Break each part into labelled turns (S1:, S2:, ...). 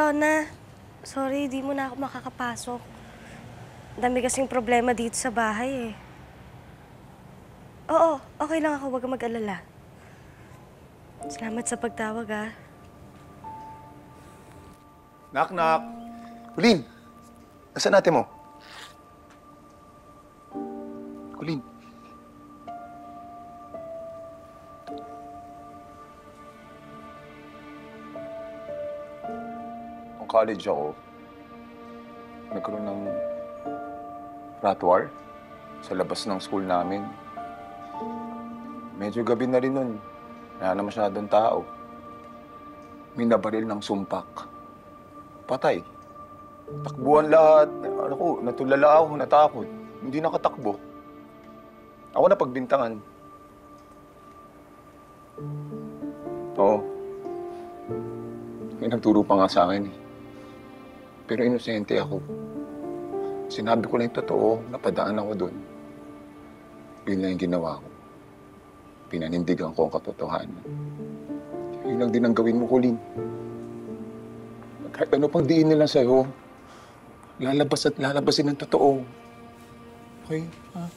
S1: Rona. Sorry, di mo na ako makakapasok. Dami kasing problema dito sa bahay eh. Oo, okay lang ako. Huwag kang mag-alala. Salamat sa pagtawag ah.
S2: Knock-knock. Colleen, nasaan ate mo? Colleen. Nung college ako, nagkaroon ng rat war sa labas ng school namin. Medyo gabi na rin nun. Wala na masyadong tao. May nabaril ng sumpak. Patay. Takbuhan lahat. Ano ko, natulala ako, natakot. Hindi nakatakbo. Ako na pagbintangan. Oo. May nagturo pa nga sa akin eh. Pero inosente ako. Sinabi ko lang yung totoo, napadaan ako doon. Yun lang yung ginawa ko. Pinanindigan ko ang katotohanan. Yun lang din ang gawin mo, Colleen. Kahit ano pang diin nila sa'yo, lalabas at lalabasin ang totoo. Okay? Ha?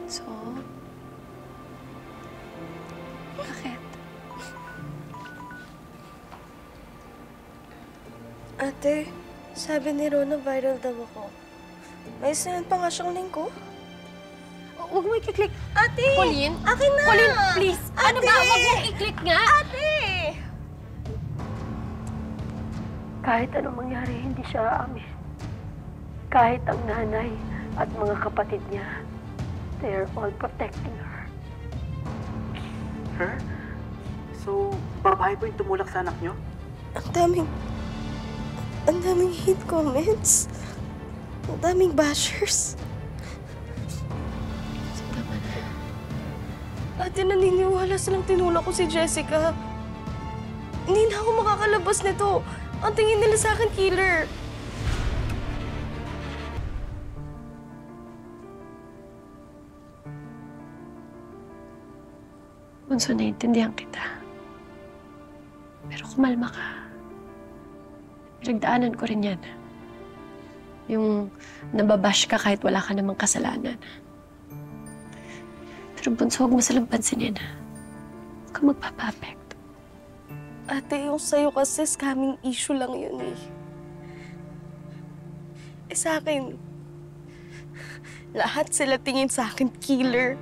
S1: So, bakit? Ate, sabi ni Rona viral daw ako. May sinend pa nga siyang link ko.
S3: Huwag mo i-click.
S1: Ate!
S3: Colleen?
S1: Akin na!
S3: Colleen, please! Ano
S1: Ate!
S3: ba? Huwag mo i-click nga!
S1: Ate!
S4: Kahit anong mangyari, hindi siya aamin. Kahit ang nanay at mga kapatid niya, they're all protecting her.
S5: Her? So, babae po yung tumulak sa anak niyo?
S1: Ang daming hate comments. Ang daming bashers. Ate, naniniwala silang tinulak ko si Jessica. Hindi na ako makakalabas nito. Ang tingin nila sa akin, killer.
S4: Bunso, naiintindihan kita. Pero kumalma ka. Pinagdaanan ko rin yan. Yung nababash ka kahit wala ka namang kasalanan. Pero Bunso, huwag mo silang pansinin. Huwag ka magpapa-apekto.
S1: Ate, yung sa'yo kasi scamming issue lang yun eh. Eh sa akin, lahat sila tingin sa akin killer.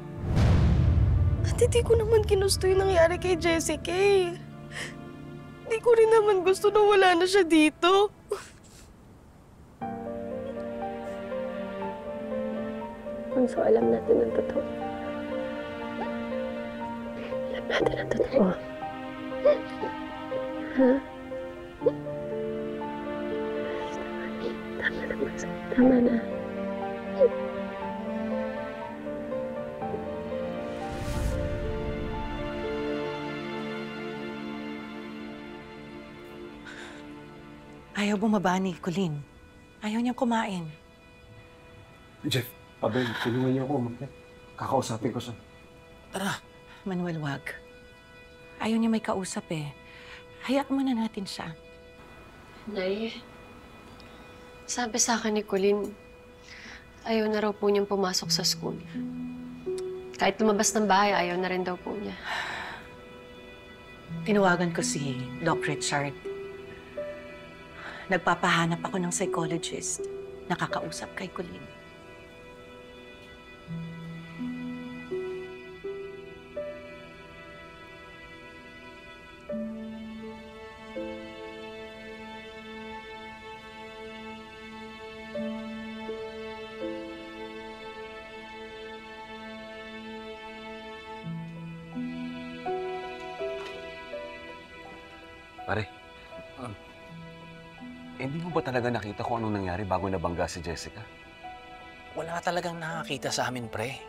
S1: At hindi ko naman ginusto yung nangyari kay Jessica eh. Hindi ko rin naman gusto na wala na siya dito.
S4: Bunso, alam natin ang totoo. Alam natin ang totoo. Ha? Tama na, Bunso. Tama na.
S6: Ayaw bumaba ni Colleen. Ayaw niyang kumain.
S7: Jeff, Abel, tulungan niyo ako umakyat. Kakausapin ko siya.
S6: Tara. Manuel, wag. Ayaw niya may kausap eh. Hayaan muna natin siya.
S4: Nay, sabi sa akin ni Colleen, ayaw na raw po niyang pumasok sa school. Kahit lumabas ng bahay, ayaw na rin daw po niya.
S6: Tinawagan ko si Doc Richard. Nagpapahanap ako ng psychologist. Nakakausap kay Colleen.
S7: Pare, hindi mo ba talaga nakita kung anong nangyari bago nabangga si Jessica?
S5: Wala talagang nakakita sa amin, pre.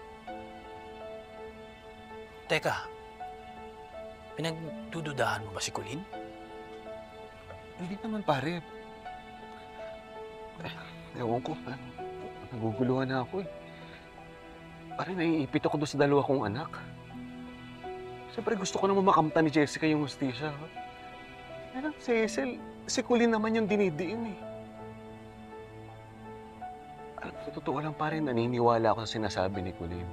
S5: Teka, pinagdududahan mo ba si Colleen?
S7: Hindi naman, pare. Ewan ko. Naguguluhan na ako eh. Parang naiipit ako doon sa dalawa kong anak. Siyempre gusto ko naman makamta ni Jessica yung hustisya. Pero si Hazel, si Colleen naman yung dinidiin eh. Alam, sa totoo lang pa rin, naniniwala ako sa sinasabi ni Colleen.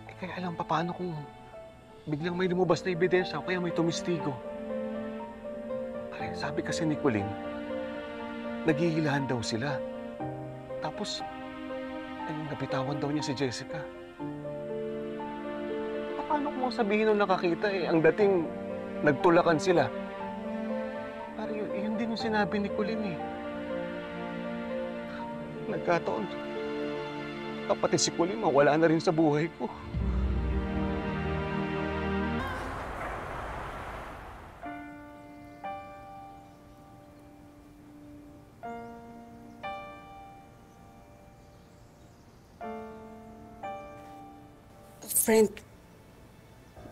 S7: Eh kaya alam pa paano kung biglang may lumabas na ebidensya o kaya may tumistigo. Pare, sabi kasi ni Colleen, naghihilahan daw sila. Tapos, nabitawan daw niya si Jessica. Paano kung sabihin nung nakakita eh, ang dating nagtulakan sila? Pare, yun din yung sinabi ni Colleen eh. Nagkataon, kapatid si Colleen mawala na rin sa buhay ko.
S1: Friend,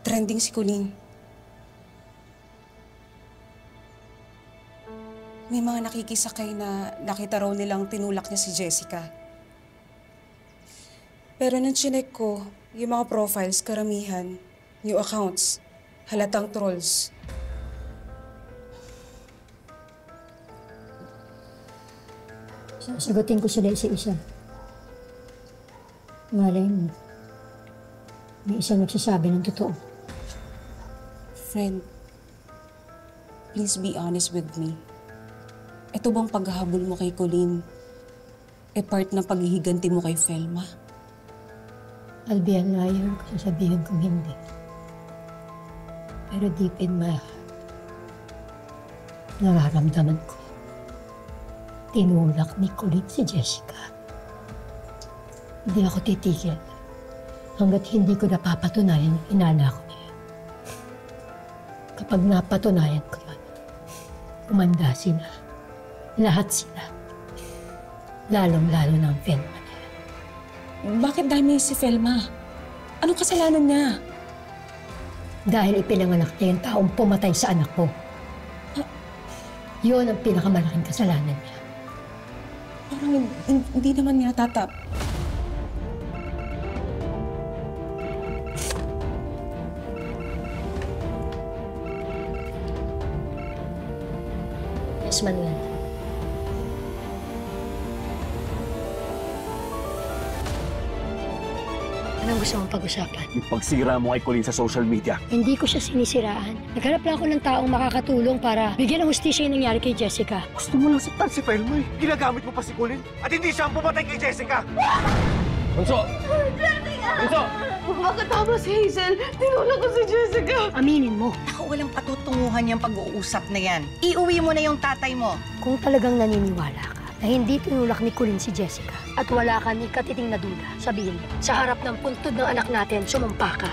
S1: trending si Colleen. May mga nakikisakay na nakita raw nilang tinulak niya si Jessica. Pero nung chinek ko, yung mga profiles, karamihan, new accounts, halatang trolls.
S3: Sasagutin ko sila isa-isa. Malay mo, may isang nagsasabi ng totoo.
S1: Friend, please be honest with me. Ito bang paghahabol mo kay Colleen, part ng paghihiganti mo kay Felma?
S3: I'll be a liar kung sasabihin kong hindi. Pero deep in my heart, nararamdaman ko, tinulak ni Colleen si Jessica. Hindi ako titigil hanggat hindi ko napapatunayan yung inala ko na yan. Kapag napatunayan ko yun, umanda sila. Lahat sila. Lalong-lalo na ang Felma na yan.
S1: Bakit dahil si Felma? Anong kasalanan niya?
S3: Dahil ipinanganak niya yung taong pumatay sa anak ko. Yun ang pinakamalaking kasalanan niya.
S1: Parang hindi naman niya tatap.
S3: Yes, Manuel. Anong gusto mong pag-usapan?
S7: Yung pagsira mo kay Colleen sa social media.
S3: Hindi ko siya sinisiraan. Naghanap lang ako ng taong makakatulong para bigyan ng hustisya yung nangyari kay Jessica.
S7: Gusto mo lang saktan si Felma eh. Ginagamit mo pa si Colleen. At hindi siya ang pumatay kay Jessica! Bunso! Bunso!
S1: Bakit tama si Hazel? Tinulak ko si Jessica.
S3: Aminin mo,
S6: Ako, walang patutunguhan yung pag-uusap na yan. Iuwi mo na yung tatay mo.
S3: kung talagang naniniwala ka na hindi tinulak ni Colleen si Jessica at wala ka ni katiting na duda, sabihin mo, sa harap ng puntod ng anak natin, sumampa ka.